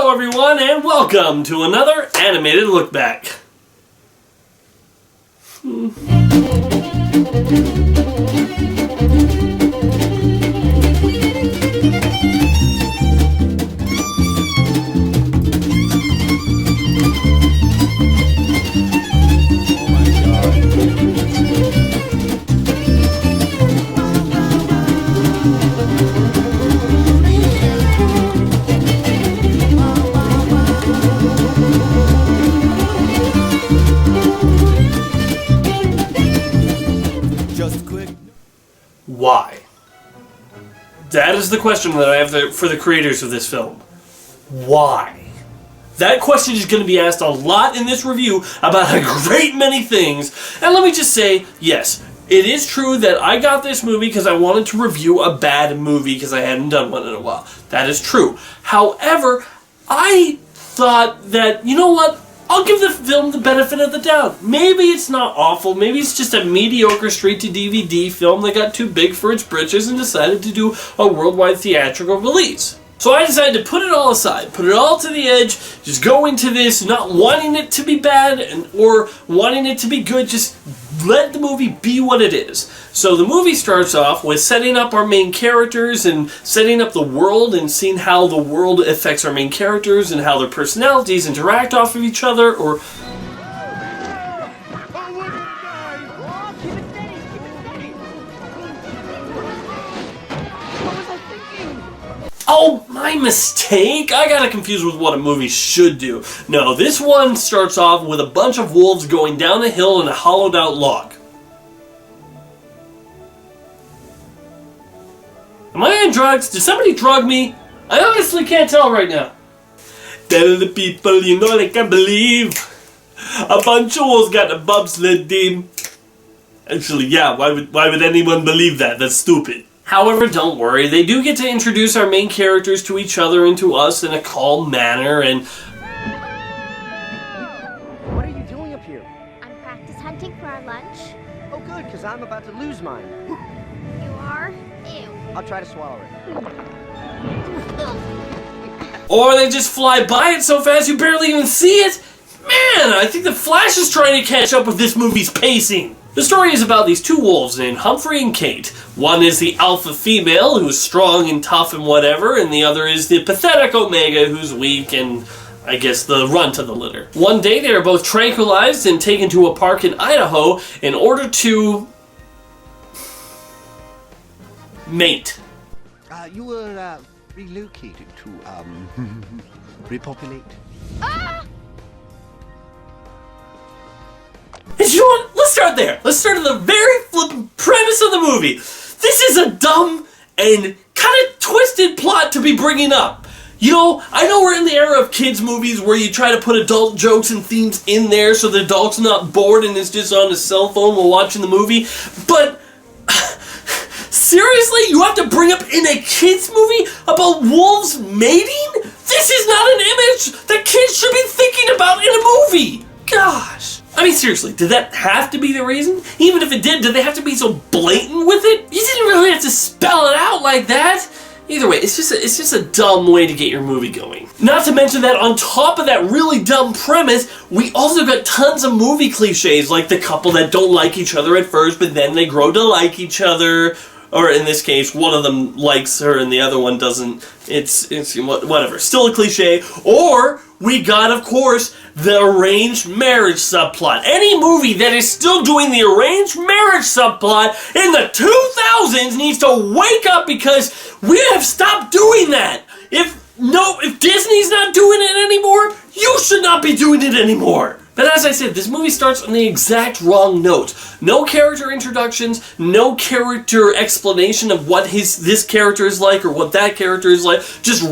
Hello everyone and welcome to another animated look back. Why? That is the question that I have for the creators of this film. Why? That question is going to be asked a lot in this review about a great many things. And let me just say, yes, it is true that I got this movie because I wanted to review a bad movie because I hadn't done one in a while. That is true. However, I thought that, you know what? I'll give the film the benefit of the doubt. Maybe it's not awful. Maybe it's just a mediocre straight-to-DVD film that got too big for its britches and decided to do a worldwide theatrical release. So I decided to put it all aside, put it all to the edge, just go into this not wanting it to be bad or wanting it to be good, just let the movie be what it is. So the movie starts off with setting up our main characters and setting up the world and seeing how the world affects our main characters and how their personalities interact off of each other or... Oh, my mistake! I got it confused with what a movie should do. No, this one starts off with a bunch of wolves going down a hill in a hollowed out log. Am I on drugs? Did somebody drug me? I honestly can't tell right now. Tell the people you know they can't believe. A bunch of wolves got a bobsled team. Actually, yeah, why would anyone believe that? That's stupid. However, don't worry, they do get to introduce our main characters to each other and to us in a calm manner, and... What are you doing up here? I'm practice hunting for our lunch. Oh good, because I'm about to lose mine. You are? Ew. I'll try to swallow it. Or they just fly by it so fast you barely even see it? Man, I think the Flash is trying to catch up with this movie's pacing. The story is about these two wolves named Humphrey and Kate. One is the alpha female, who's strong and tough and whatever, and the other is the pathetic Omega, who's weak and, I guess, the runt of the litter. One day they are both tranquilized and taken to a park in Idaho in order to... mate. You were relocated to, repopulate. Ah! And you know what? Let's start there. Let's start at the very flippin' premise of the movie. This is a dumb and kind of twisted plot to be bringing up. You know, I know we're in the era of kids' movies where you try to put adult jokes and themes in there so the adult's not bored and is just on his cell phone while watching the movie, but... seriously? You have to bring up in a kids' movie about wolves mating? This is not an image that kids should be thinking about in a movie! Gosh. I mean, seriously, did that have to be the reason? Even if it did they have to be so blatant with it? You didn't really have to spell it out like that. Either way, it's just a dumb way to get your movie going. Not to mention that on top of that really dumb premise, we also got tons of movie cliches, like the couple that don't like each other at first, but then they grow to like each other. Or in this case, one of them likes her and the other one doesn't. It's whatever. Still a cliche. Or we got, of course, the arranged marriage subplot. Any movie that is still doing the arranged marriage subplot in the 2000s needs to wake up because we have stopped doing that. If Disney's not doing it anymore, you should not be doing it anymore. But as I said, this movie starts on the exact wrong note. No character introductions, no character explanation of what this character is like or what that character is like. Just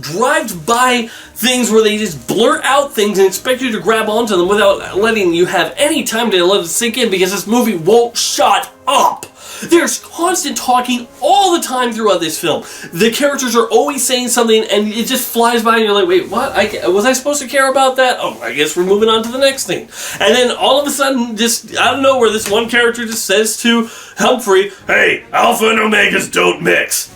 drives by things where they just blurt out things and expect you to grab onto them without letting you have any time to let it sink in because this movie won't shut up. There's constant talking all the time throughout this film. The characters are always saying something and it just flies by and you're like, wait, what? Was I supposed to care about that? Oh, I guess we're moving on to the next thing. And then all of a sudden, just out of nowhere, this one character just says to Humphrey, hey, Alpha and Omegas don't mix.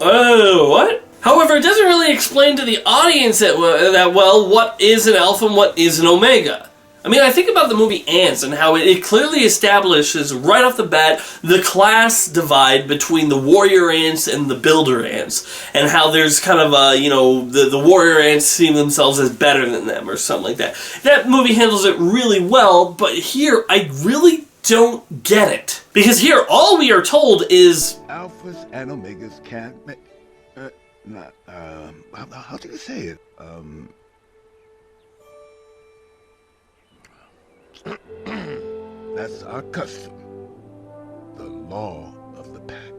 Oh, what? However, it doesn't really explain to the audience that well what is an alpha and what is an omega. I mean, I think about the movie Ants and how it clearly establishes right off the bat the class divide between the warrior ants and the builder ants, and how there's kind of the warrior ants see themselves as better than them or something like that. That movie handles it really well, but here I really don't get it. Because here all we are told is Alphas and omegas can't make... how do you say it? That's our custom. The law of the pack.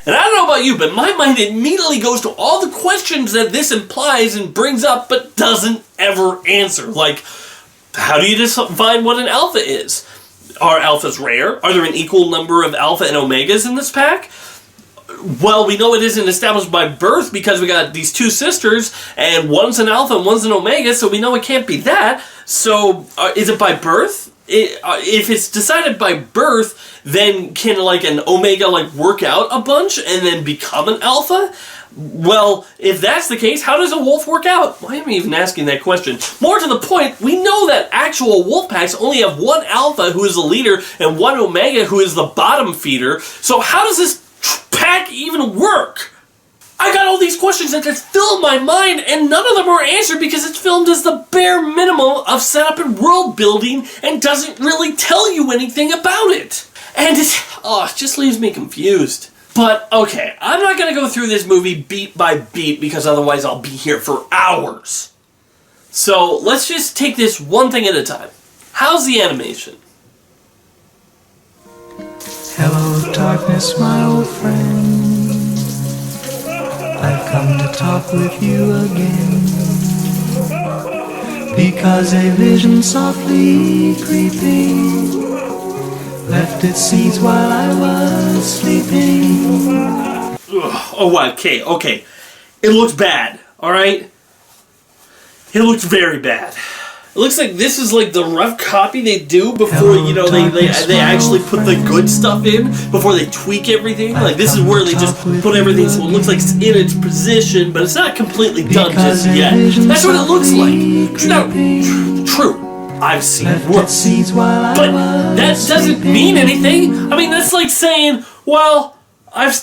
And I don't know about you, but my mind immediately goes to all the questions that this implies and brings up, but doesn't ever answer. Like, how do you define what an alpha is? Are alphas rare? Are there an equal number of alpha and omegas in this pack? Well, we know it isn't established by birth because we got these two sisters, and one's an alpha and one's an omega, so we know it can't be that. So, is it by birth? If it's decided by birth, then can like an omega like work out a bunch and then become an alpha? Well, if that's the case, how does a wolf work out? Why am I even asking that question? More to the point, we know that actual wolf packs only have one alpha who is the leader and one omega who is the bottom feeder. So how does this pack even work? I got all these questions that just fill my mind, and none of them are answered because it's filmed as the bare minimum of setup and world building and doesn't really tell you anything about it. And it just leaves me confused. But, okay, I'm not going to go through this movie beat by beat because otherwise I'll be here for hours. So, let's just take this one thing at a time. How's the animation? Hello, darkness, my old friend. I've come to talk with you again, because a vision softly creeping left its seeds while I was sleeping. Ugh, oh, okay. It looks bad, alright? It looks very bad. It looks like this is like the rough copy they do before, they actually put the good stuff in, before they tweak everything. Like, this is where they just put everything so it looks like it's in its position, but it's not completely done just yet. That's what it looks like. Now, true, I've seen worse. But that doesn't mean anything. I mean, that's like saying, well, I've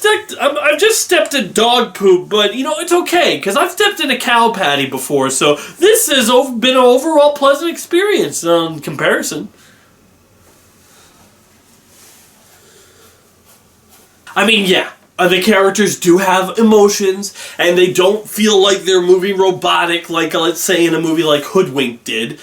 just stepped in dog poop, but, it's okay, because I've stepped in a cow patty before, so this has been an overall pleasant experience in comparison. I mean, yeah, the characters do have emotions, and they don't feel like they're moving robotic, like, let's say, in a movie like Hoodwink did,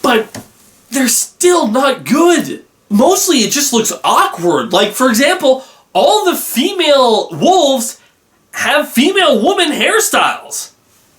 but they're still not good. Mostly, it just looks awkward. Like, for example, all the female wolves have female woman hairstyles.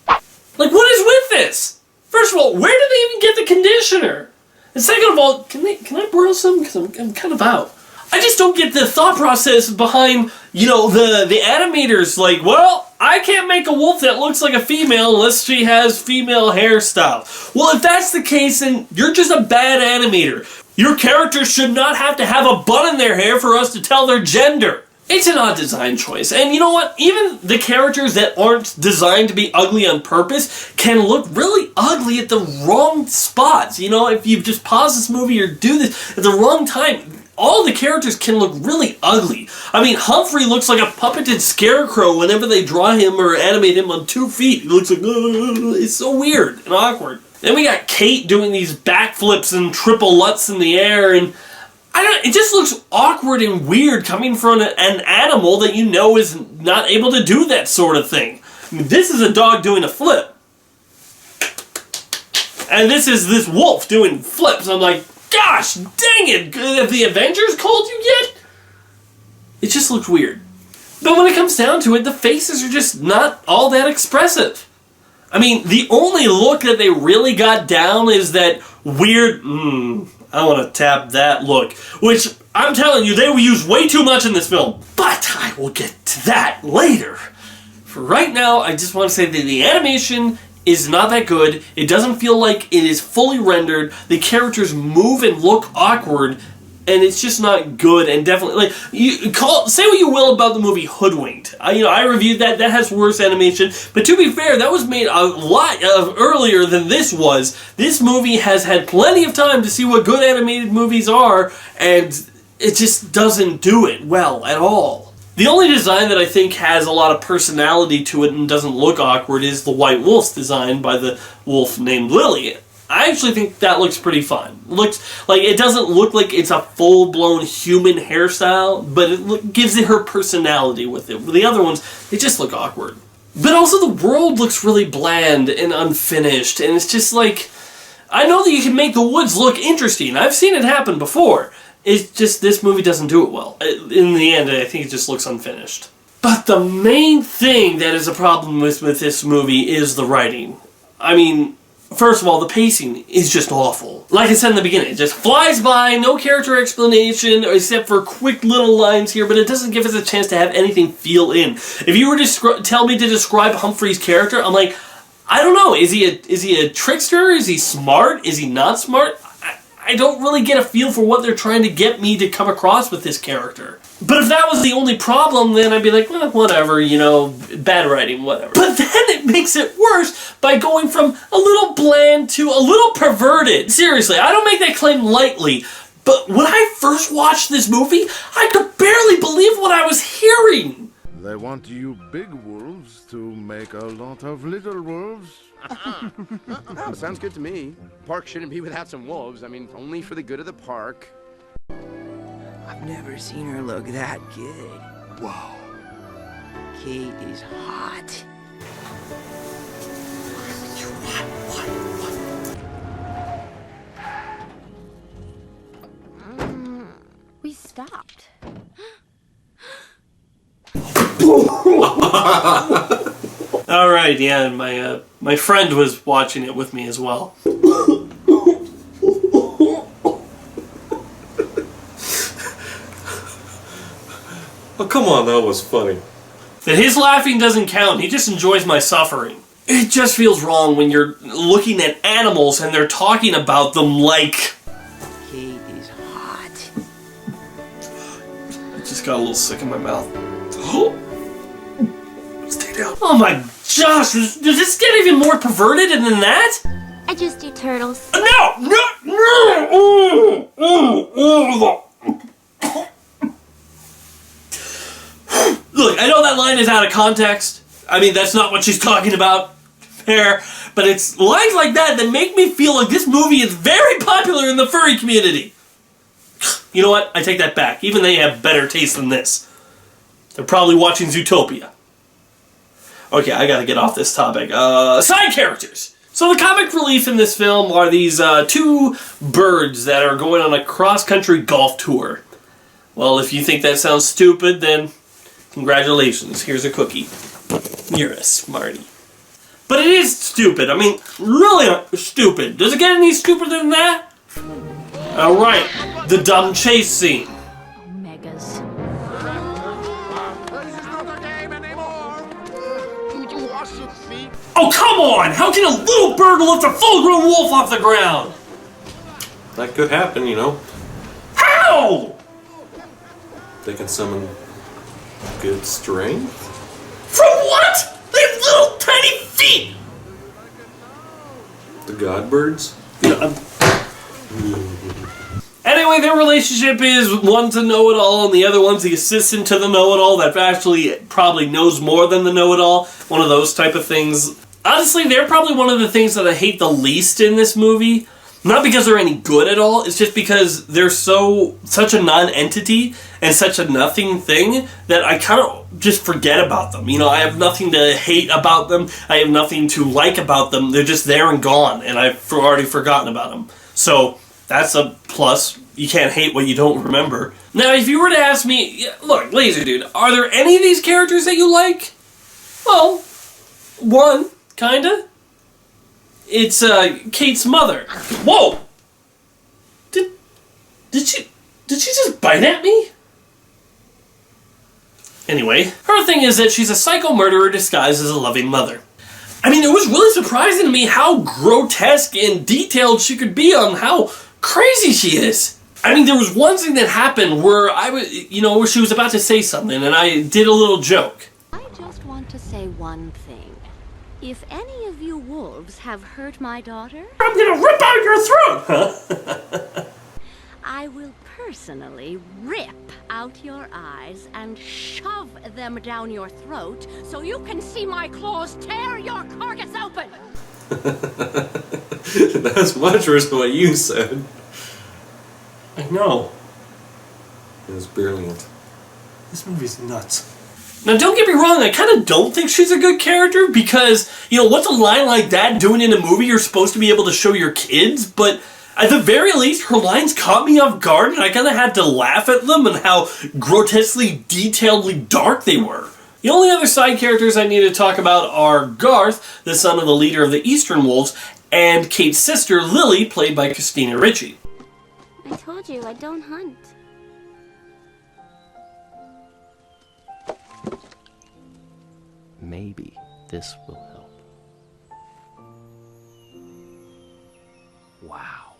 Like, what is with this? First of all, where did they even get the conditioner? And second of all, can I borrow some? Because I'm kind of out. I just don't get the thought process behind, the animators. Like, well, I can't make a wolf that looks like a female unless she has female hairstyle. Well, if that's the case, then you're just a bad animator. Your characters should not have to have a bun in their hair for us to tell their gender. It's an odd design choice. And you know what? Even the characters that aren't designed to be ugly on purpose can look really ugly at the wrong spots. If you just pause this movie or do this at the wrong time, all the characters can look really ugly. I mean, Humphrey looks like a puppeted scarecrow whenever they draw him or animate him on 2 feet. He looks like, it's so weird and awkward. Then we got Kate doing these backflips and triple lutz in the air, and it just looks awkward and weird coming from an animal that is not able to do that sort of thing. I mean, this is a dog doing a flip. And this is this wolf doing flips. I'm like, gosh, dang it! Have the Avengers called you yet? It just looks weird. But when it comes down to it, the faces are just not all that expressive. I mean, the only look that they really got down is that weird, I want to tap that look, which I'm telling you, they will use way too much in this film. But I will get to that later. For right now, I just want to say that the animation is not that good. It doesn't feel like it is fully rendered. The characters move and look awkward. and it's just not good. And definitely, like, say what you will about the movie Hoodwinked. I reviewed that. That has worse animation, but to be fair, that was made a lot earlier than this was. This movie has had plenty of time to see what good animated movies are, and it just doesn't do it well at all. The only design that I think has a lot of personality to it and doesn't look awkward is the White Wolf's design by the wolf named Lily. I actually think that looks pretty fun. It doesn't look like it's a full-blown human hairstyle, but it gives it her personality with it. The other ones, they just look awkward. But also the world looks really bland and unfinished, and it's just like, I know that you can make the woods look interesting. I've seen it happen before. It's just, this movie doesn't do it well. In the end, I think it just looks unfinished. But the main thing that is a problem with this movie is the writing. I mean, first of all, the pacing is just awful. Like I said in the beginning, it just flies by, no character explanation, except for quick little lines here, but it doesn't give us a chance to have anything feel in. If you were to tell me to describe Humphrey's character, I'm like, I don't know. Is he a trickster? Is he smart? Is he not smart? I don't really get a feel for what they're trying to get me to come across with this character. But if that was the only problem, then I'd be like, well, whatever, bad writing, whatever. But then it makes it worse by going from a little bland to a little perverted. Seriously, I don't make that claim lightly, but when I first watched this movie, I could barely believe what I was hearing. They want you big wolves to make a lot of little wolves. Oh, sounds good to me. Park shouldn't be without some wolves. I mean, only for the good of the park. I've never seen her look that good. Wow. Kate is hot. We stopped. All right, yeah, and my friend was watching it with me as well. Oh, come on, that was funny. That his laughing doesn't count. He just enjoys my suffering. It just feels wrong when you're looking at animals and they're talking about them like... Kate is hot. I just got a little sick in my mouth. Stay down. Oh my gosh, does this get even more perverted than that? I just do turtles. No! Look, I know that line is out of context. I mean, that's not what she's talking about. Fair. But it's lines like that that make me feel like this movie is very popular in the furry community. You know what? I take that back. Even they have better taste than this. They're probably watching Zootopia. Okay, I gotta get off this topic. Side characters! So the comic relief in this film are these two birds that are going on a cross-country golf tour. Well, if you think that sounds stupid, then congratulations. Here's a cookie. You're a smarty. But it is stupid. I mean, really stupid. Does it get any stupider than that? Alright, the dumb chase scene. Megas. This is not a game anymore. Would you wash your feet? Oh, come on! How can a little bird lift a full-grown wolf off the ground? That could happen, How? They can summon good strength. From what? They have little tiny feet! The Godbirds? Anyway, their relationship is one's a know-it-all and the other one's the assistant to the know-it-all that actually probably knows more than the know-it-all. One of those type of things. Honestly, they're probably one of the things that I hate the least in this movie. Not because they're any good at all, it's just because they're such a non-entity and such a nothing thing that I kind of just forget about them. I have nothing to hate about them, I have nothing to like about them, they're just there and gone, and I've already forgotten about them. So, that's a plus. You can't hate what you don't remember. Now, if you were to ask me, look, Laser Dude, are there any of these characters that you like? Well, one, kinda. It's Kate's mother. Whoa! Did she just bite at me? Anyway, her thing is that she's a psycho murderer disguised as a loving mother. I mean, it was really surprising to me how grotesque and detailed she could be on how crazy she is. I mean, there was one thing that happened where I was, where she was about to say something, and I did a little joke. I just want to say one thing. If any of you wolves have hurt my daughter, I'm gonna rip out your throat! Huh? I will personally rip out your eyes and shove them down your throat so you can see my claws tear your carcass open! That's much worse than what you said. I know. It was brilliant. This movie's nuts. Now, don't get me wrong, I kind of don't think she's a good character because, what's a line like that doing in a movie you're supposed to be able to show your kids? But at the very least, her lines caught me off guard and I kind of had to laugh at them and how grotesquely, detailedly dark they were. The only other side characters I need to talk about are Garth, the son of the leader of the Eastern Wolves, and Kate's sister, Lily, played by Christina Ricci. I told you I don't hunt. Maybe this will help. Wow.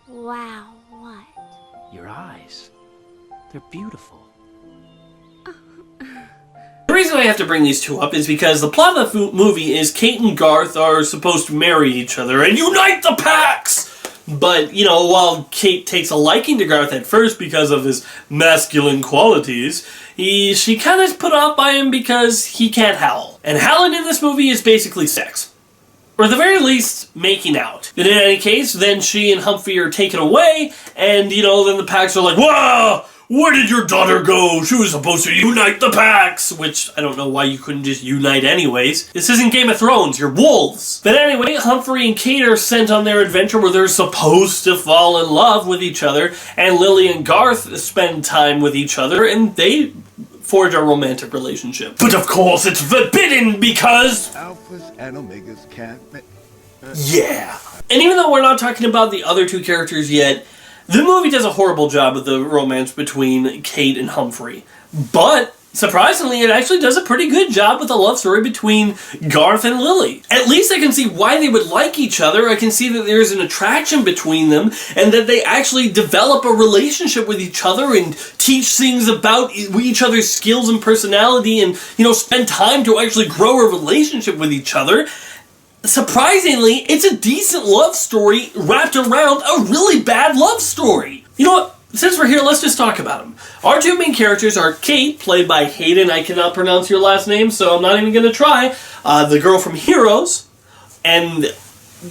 Wow, what? Your eyes. They're beautiful. The reason I have to bring these two up is because the plot of the movie is Kate and Garth are supposed to marry each other and unite the packs! But, while Kate takes a liking to Garth at first because of his masculine qualities, she kind of is put off by him because he can't howl. And howling in this movie is basically sex. Or at the very least, making out. And in any case, then she and Humphrey are taken away, and, then the packs are like, whoa! Where did your daughter go? She was supposed to unite the packs! Which, I don't know why you couldn't just unite anyways. This isn't Game of Thrones, you're wolves! But anyway, Humphrey and Kate are sent on their adventure where they're supposed to fall in love with each other, and Lily and Garth spend time with each other, and they forge a romantic relationship. But of course, it's forbidden because... Alphas and Omegas can't... Yeah. And even though we're not talking about the other two characters yet, the movie does a horrible job of the romance between Kate and Humphrey. But, surprisingly, it actually does a pretty good job with the love story between Garth and Lily. At least I can see why they would like each other. I can see that there's an attraction between them, and that they actually develop a relationship with each other and teach things about each other's skills and personality and, spend time to actually grow a relationship with each other. Surprisingly, it's a decent love story wrapped around a really bad love story. You know what? Since we're here, let's just talk about them. Our two main characters are Kate, played by Hayden. I cannot pronounce your last name, so I'm not even going to try. The girl from Heroes. And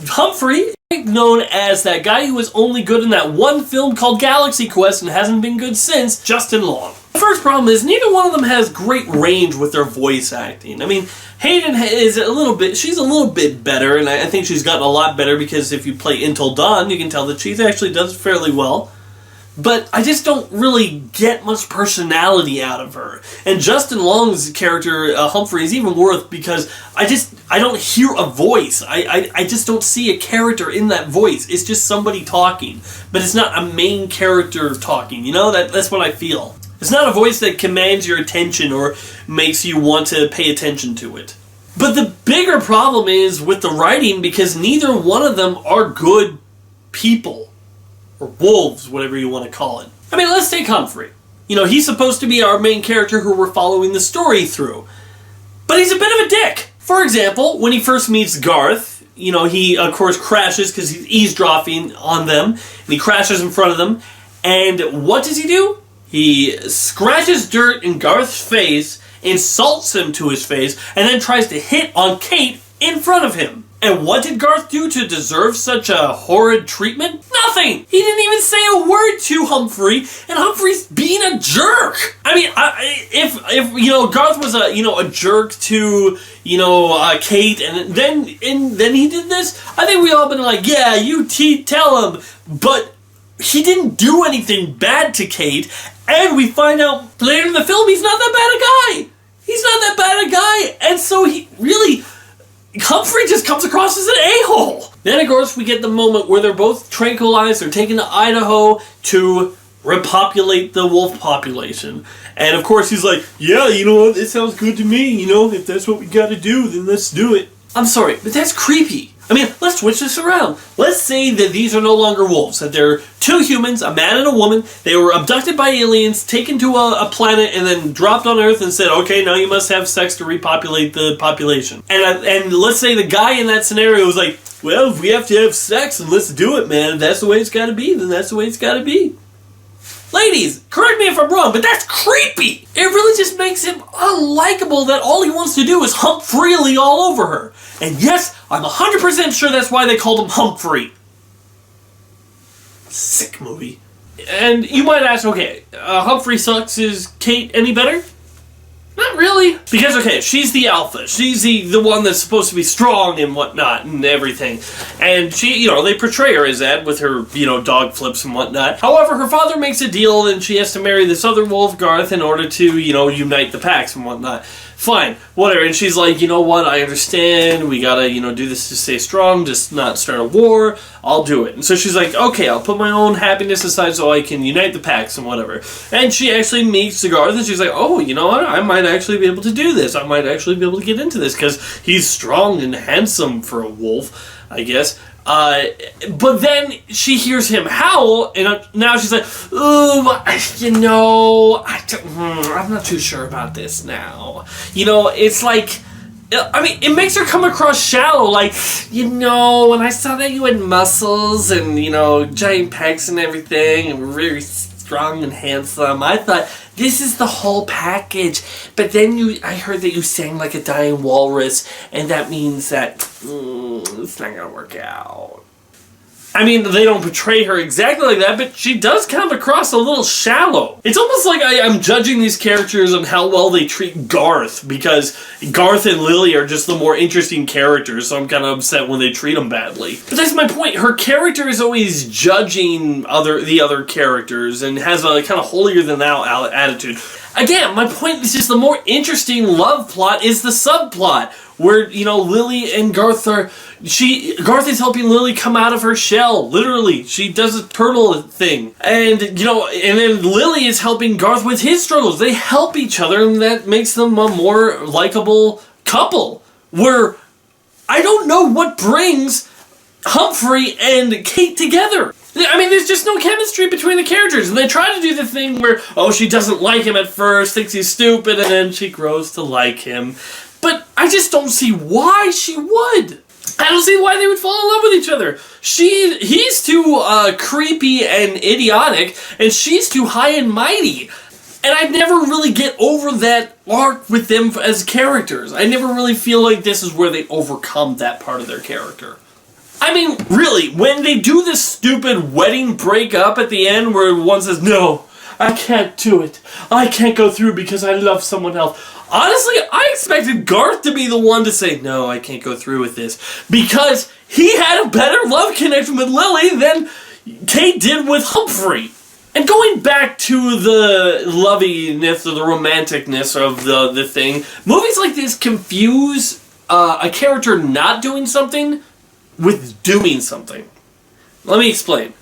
Humphrey, known as that guy who was only good in that one film called Galaxy Quest and hasn't been good since, Justin Long. The first problem is neither one of them has great range with their voice acting. I mean, Hayden is she's a little bit better, and I think she's gotten a lot better because if you play Until Dawn, you can tell that she actually does fairly well. But I just don't really get much personality out of her. And Justin Long's character, Humphrey, is even worse because I don't hear a voice. I just don't see a character in that voice. It's just somebody talking. But it's not a main character talking, That's what I feel. It's not a voice that commands your attention or makes you want to pay attention to it. But the bigger problem is with the writing because neither one of them are good people. Or wolves, whatever you want to call it. I mean, let's take Humphrey. He's supposed to be our main character who we're following the story through. But he's a bit of a dick. For example, when he first meets Garth, he, of course, crashes because he's eavesdropping on them. And he crashes in front of them. And what does he do? He scratches dirt in Garth's face, insults him to his face, and then tries to hit on Kate in front of him. And what did Garth do to deserve such a horrid treatment? Nothing! He didn't even say a word to Humphrey, and Humphrey's being a jerk! I mean, if Garth was a jerk to, Kate, and then he did this, I think we all been like, yeah, you tell him, but he didn't do anything bad to Kate, and we find out later in the film he's not that bad a guy! He's not that bad a guy, and so Humphrey just comes across as an a-hole. Then, of course, we get the moment where they're both tranquilized. They're taken to Idaho to repopulate the wolf population. And, of course, he's like, yeah, you know what? It sounds good to me. If that's what we gotta do, then let's do it. I'm sorry, but that's creepy. I mean, let's switch this around. Let's say that these are no longer wolves, that they're two humans, a man and a woman. They were abducted by aliens, taken to a planet, and then dropped on Earth and said, okay, now you must have sex to repopulate the population. And let's say the guy in that scenario was like, well, if we have to have sex, and let's do it, man. If that's the way it's got to be, then that's the way it's got to be. Ladies, correct me if I'm wrong, but that's creepy! It really just makes him unlikable that all he wants to do is hump freely all over her. And yes, I'm 100% sure that's why they called him Humphrey. Sick movie. And you might ask, okay, Humphrey sucks, is Kate any better? Not really. Because, okay, she's the alpha. She's the one that's supposed to be strong and whatnot and everything. And she, they portray her as that with her, dog flips and whatnot. However, her father makes a deal and she has to marry this other wolf, Garth, in order to, unite the packs and whatnot. Fine, whatever. And she's like, you know what, I understand. We gotta, do this to stay strong, just not start a war. I'll do it. And so she's like, okay, I'll put my own happiness aside so I can unite the packs and whatever. And she actually meets Garth and she's like, oh, you know what, I might actually be able to do this. I might actually be able to get into this because he's strong and handsome for a wolf, I guess. But then she hears him howl, and now she's like, ooh, I'm not too sure about this now. It's like, it makes her come across shallow, like, when I saw that you had muscles and, giant pecs and everything, and were very strong and handsome, I thought, this is the whole package. But then I heard that you sang like a dying walrus, and that means that it's not gonna work out. I mean, they don't portray her exactly like that, but she does come across a little shallow. It's almost like I'm judging these characters on how well they treat Garth, because Garth and Lily are just the more interesting characters, so I'm kind of upset when they treat them badly. But that's my point. Her character is always judging the other characters and has a kind of holier-than-thou attitude. Again, my point is just the more interesting love plot is the subplot, where, Lily and Garth Garth is helping Lily come out of her shell, literally. She does a turtle thing. And, and then Lily is helping Garth with his struggles. They help each other, and that makes them a more likable couple. Where, I don't know what brings Humphrey and Kate together. I mean, there's just no chemistry between the characters. And they try to do the thing where, she doesn't like him at first, thinks he's stupid, and then she grows to like him. But I just don't see why she would. I don't see why they would fall in love with each other. He's too creepy and idiotic, and she's too high and mighty. And I never really get over that arc with them as characters. I never really feel like this is where they overcome that part of their character. I mean, really, when they do this stupid wedding breakup at the end where one says, no, I can't do it. I can't go through because I love someone else. Honestly, I expected Garth to be the one to say, no, I can't go through with this. Because he had a better love connection with Lily than Kate did with Humphrey. And going back to the loviness or the romanticness of the thing, movies like this confuse a character not doing something with doing something. Let me explain.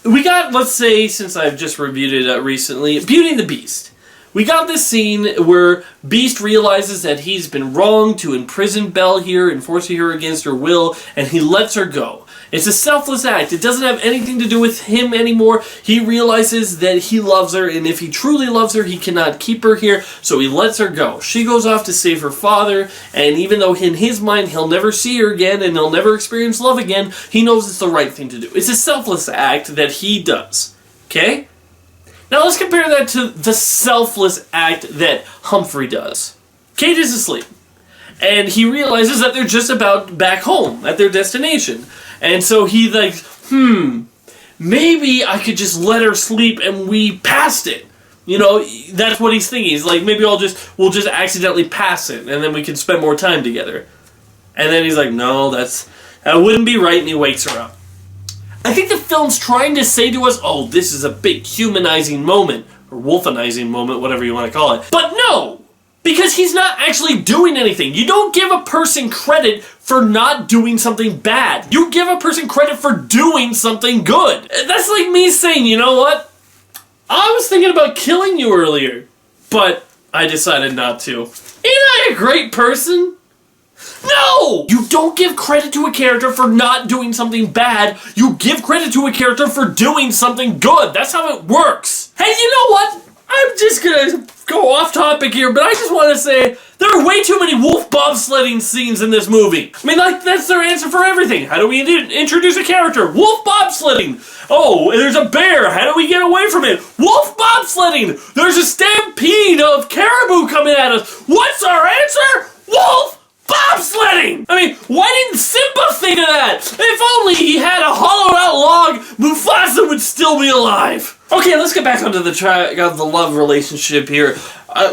We got, let's say, since I've just reviewed it recently, Beauty and the Beast. We got this scene where Beast realizes that he's been wrong to imprison Belle here and forcing her against her will, and he lets her go. It's a selfless act. It doesn't have anything to do with him anymore. He realizes that he loves her, and if he truly loves her, he cannot keep her here, so he lets her go. She goes off to save her father, and even though in his mind he'll never see her again and he'll never experience love again, he knows it's the right thing to do. It's a selfless act that he does. Okay? Now let's compare that to the selfless act that Humphrey does. Kate is asleep, and he realizes that they're just about back home at their destination. And so he maybe I could just let her sleep and we passed it. That's what he's thinking. He's like, maybe we'll just accidentally pass it, and then we can spend more time together. And then he's like, no, that wouldn't be right, and he wakes her up. I think the film's trying to say to us, oh, this is a big humanizing moment, or wolfenizing moment, whatever you want to call it. But no! Because he's not actually doing anything. You don't give a person credit for not doing something bad. You give a person credit for doing something good. That's like me saying, you know what? I was thinking about killing you earlier, but I decided not to. Ain't I a great person? No! You don't give credit to a character for not doing something bad. You give credit to a character for doing something good. That's how it works. Hey, you know what? I'm just gonna go off topic here, but I just want to say there are way too many wolf bobsledding scenes in this movie. I mean, like, that's their answer for everything. How do we introduce a character? Wolf bobsledding. Oh, there's a bear. How do we get away from it? Wolf bobsledding. There's a stampede of caribou coming at us. What's our answer? Wolf bobsledding! I mean, why didn't Simba think of that? If only he had a hollowed out log, Mufasa would still be alive. Okay, let's get back onto the track of the love relationship here.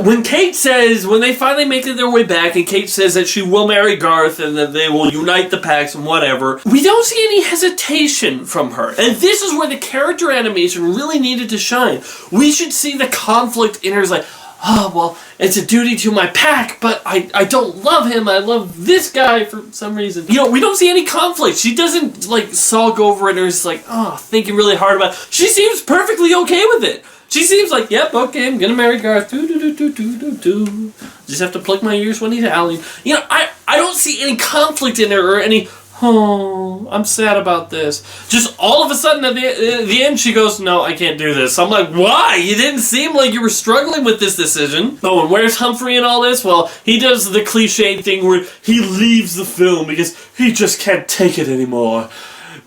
When they finally make their way back, and Kate says that she will marry Garth and that they will unite the packs and whatever, we don't see any hesitation from her. And this is where the character animation really needed to shine. We should see the conflict in her as like, oh, well, it's a duty to my pack, but I don't love him. I love this guy for some reason. You know, we don't see any conflict. She doesn't, like, sulk over it or is like, oh, thinking really hard about it. She seems perfectly okay with it. She seems like, yep, okay, I'm gonna marry Garth. Just have to pluck my ears when he's howling. You know, I don't see any conflict in her or any, oh, I'm sad about this. Just all of a sudden at the end she goes, no, I can't do this. I'm like, why? You didn't seem like you were struggling with this decision. Oh, and where's Humphrey and all this? Well, he does the cliche thing where he leaves the film because he just can't take it anymore.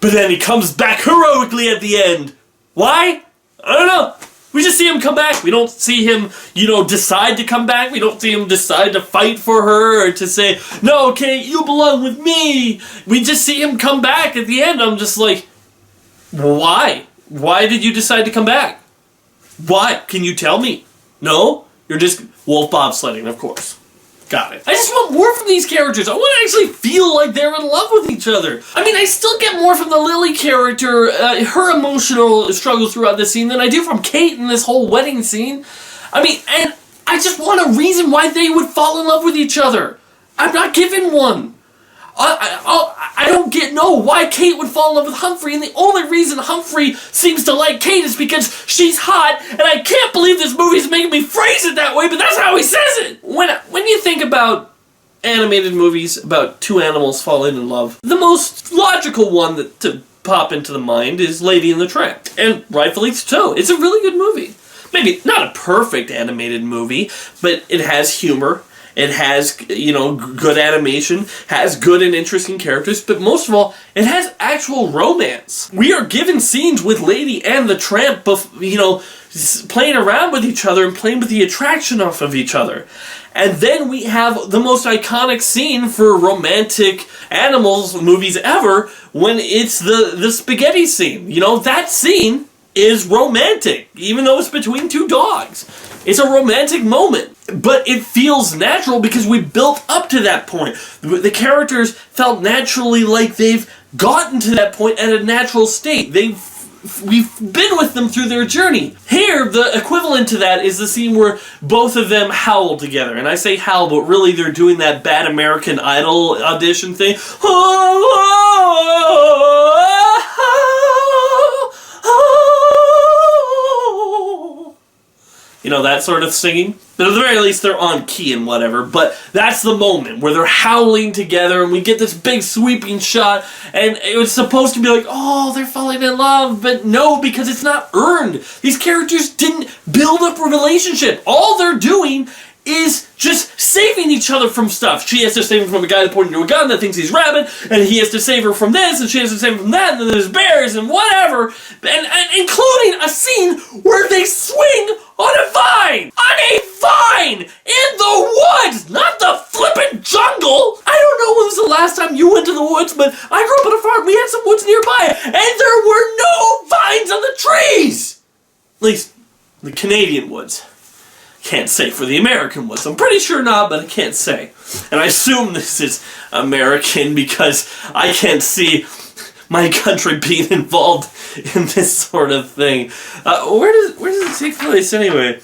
But then he comes back heroically at the end. Why? I don't know. We just see him come back. We don't see him, you know, decide to come back. We don't see him decide to fight for her or to say, no, Kate, you belong with me. We just see him come back at the end. I'm just like, why? Why did you decide to come back? Why? Can you tell me? No? You're just wolf bobsledding, of course. Got it. I just want more from these characters. I want to actually feel like they're in love with each other. I mean, I still get more from the Lily character, her emotional struggles throughout this scene than I do from Kate in this whole wedding scene. I mean, and I just want a reason why they would fall in love with each other. I'm not given one. I don't know why Kate would fall in love with Humphrey, and the only reason Humphrey seems to like Kate is because she's hot, and I can't believe this movie's making me phrase it that way, but that's how he says it! When you think about animated movies about two animals falling in love, the most logical one to pop into the mind is Lady and the Tramp, and rightfully so. It's a really good movie. Maybe not a perfect animated movie, but it has humor. It has, you know, good animation, has good and interesting characters, but most of all, it has actual romance. We are given scenes with Lady and the Tramp, you know, playing around with each other and playing with the attraction off of each other. And then we have the most iconic scene for romantic animals movies ever when it's the spaghetti scene. You know, that scene is romantic, even though it's between two dogs. It's a romantic moment, but it feels natural because we built up to that point. The characters felt naturally like they've gotten to that point at a natural state. We've been with them through their journey. Here, the equivalent to that is the scene where both of them howl together. And I say howl, but really they're doing that bad American Idol audition thing. You know, that sort of singing. But at the very least, they're on key and whatever. But that's the moment where they're howling together and we get this big sweeping shot. And it was supposed to be like, oh, they're falling in love. But no, because it's not earned. These characters didn't build up a relationship. All they're doing is just saving each other from stuff. She has to save him from a guy that pointed to a gun that thinks he's rabid, and he has to save her from this, and she has to save him from that, and then there's bears and whatever, and including a scene where they swing on a vine! On a vine! In the woods! Not the flippin' jungle! I don't know when was the last time you went to the woods, but I grew up on a farm, we had some woods nearby, and there were no vines on the trees! At least, the Canadian woods. Can't say for the American woods. I'm pretty sure not, but I can't say. And I assume this is American because I can't see my country being involved in this sort of thing. Where does it take place anyway?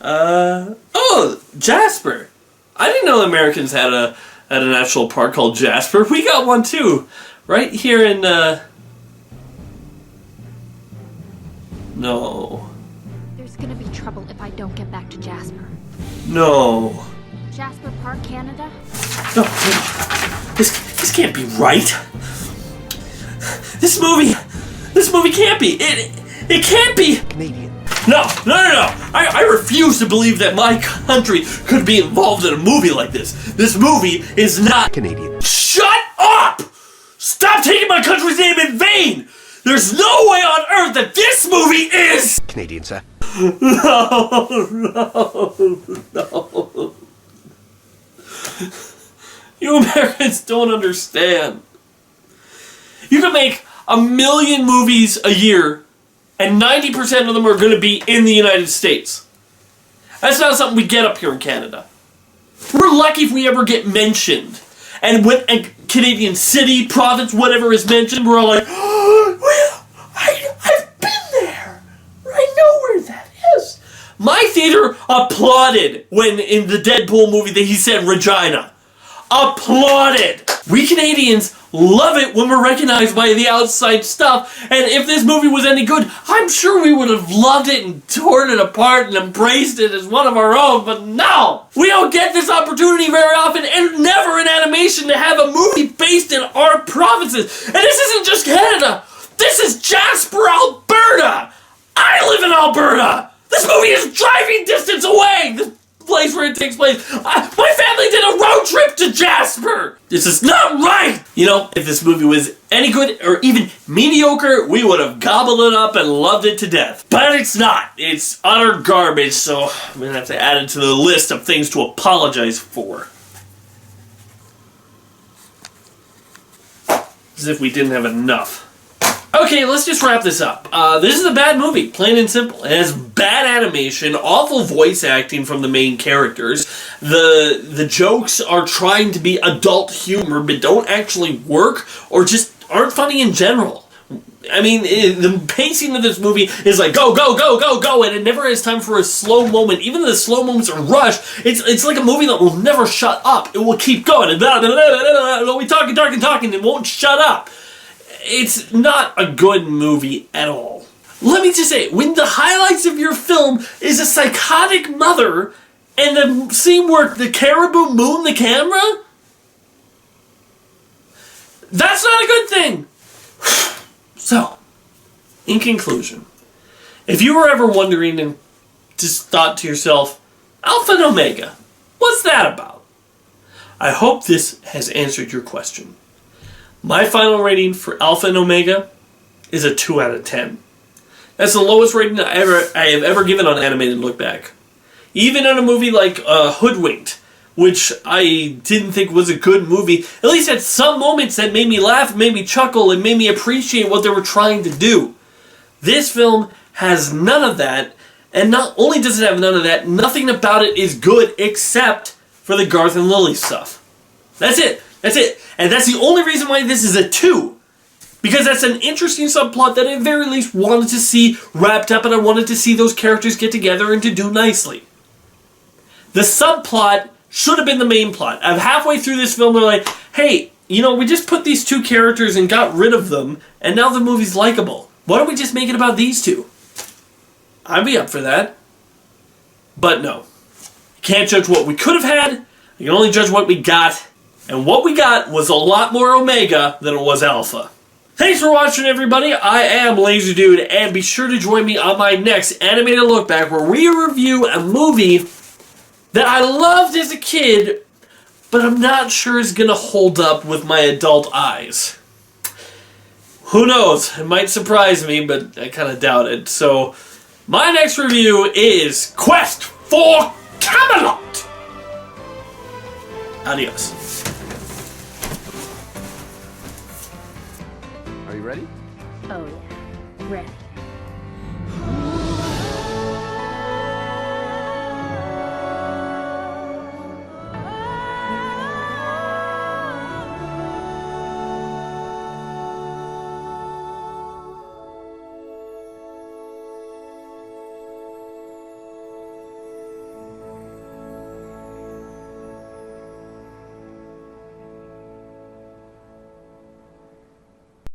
Oh, Jasper. I didn't know Americans had an actual park called Jasper. We got one too, right here in. No. There's gonna be trouble if I don't get back to Jasper. No. Jasper Park, Canada? No. This can't be right. This movie can't be. It can't be. Canadian. No. I refuse to believe that my country could be involved in a movie like this. This movie is not Canadian. Shut up! Stop taking my country's name in vain! There's no way on earth that this movie is... Canadian, sir. No. You Americans don't understand. You can make 1 million movies a year, and 90% of them are going to be in the United States. That's not something we get up here in Canada. We're lucky if we ever get mentioned. And when a Canadian city, province, whatever is mentioned, we're all like, oh, well, I've been there. I know where that is. My theater applauded when in the Deadpool movie that he said Regina. Applauded. We Canadians love it when we're recognized by the outside stuff, and if this movie was any good, I'm sure we would have loved it and torn it apart and embraced it as one of our own, but no! We don't get this opportunity very often, and never in animation, to have a movie based in our provinces. And this isn't just Canada! This is Jasper, Alberta! I live in Alberta! This movie is driving distance away! This place where it takes place. My family did a road trip to Jasper! This is not right! You know, if this movie was any good or even mediocre, we would have gobbled it up and loved it to death. But it's not. It's utter garbage, so I'm gonna have to add it to the list of things to apologize for. As if we didn't have enough. Okay, let's just wrap this up. This is a bad movie, plain and simple. It has bad animation, awful voice acting from the main characters. The jokes are trying to be adult humor, but don't actually work, or just aren't funny in general. I mean, the pacing of this movie is like go, go, go, go, go, and it never has time for a slow moment. Even the slow moments are rushed. It's like a movie that will never shut up. It will keep going, and it'll be talking, and it won't shut up. It's not a good movie at all. Let me just say, when the highlights of your film is a psychotic mother and the scene where the caribou moon the camera, that's not a good thing. So, in conclusion, if you were ever wondering and just thought to yourself, Alpha and Omega, what's that about? I hope this has answered your question. My final rating for Alpha and Omega is a 2 out of 10. That's the lowest rating I have ever given on Animated Look Back. Even on a movie like Hoodwinked, which I didn't think was a good movie, at least had some moments that made me laugh, made me chuckle, and made me appreciate what they were trying to do. This film has none of that, and not only does it have none of that, nothing about it is good except for the Garth and Lily stuff. That's it. That's it. And that's the only reason why this is a 2. Because that's an interesting subplot that I at very least wanted to see wrapped up, and I wanted to see those characters get together and to do nicely. The subplot should have been the main plot. I'm halfway through this film, they're like, hey, you know, we just put these 2 characters and got rid of them, and now the movie's likable. Why don't we just make it about these 2? I'd be up for that. But no. You can't judge what we could have had. You can only judge what we got. And what we got was a lot more Omega than it was Alpha. Thanks for watching, everybody. I am Lazy Dude, and be sure to join me on my next Animated Look Back, where we review a movie that I loved as a kid, but I'm not sure is going to hold up with my adult eyes. Who knows? It might surprise me, but I kind of doubt it. So, my next review is Quest for Camelot. Adios. Are you ready? Oh, yeah. Ready.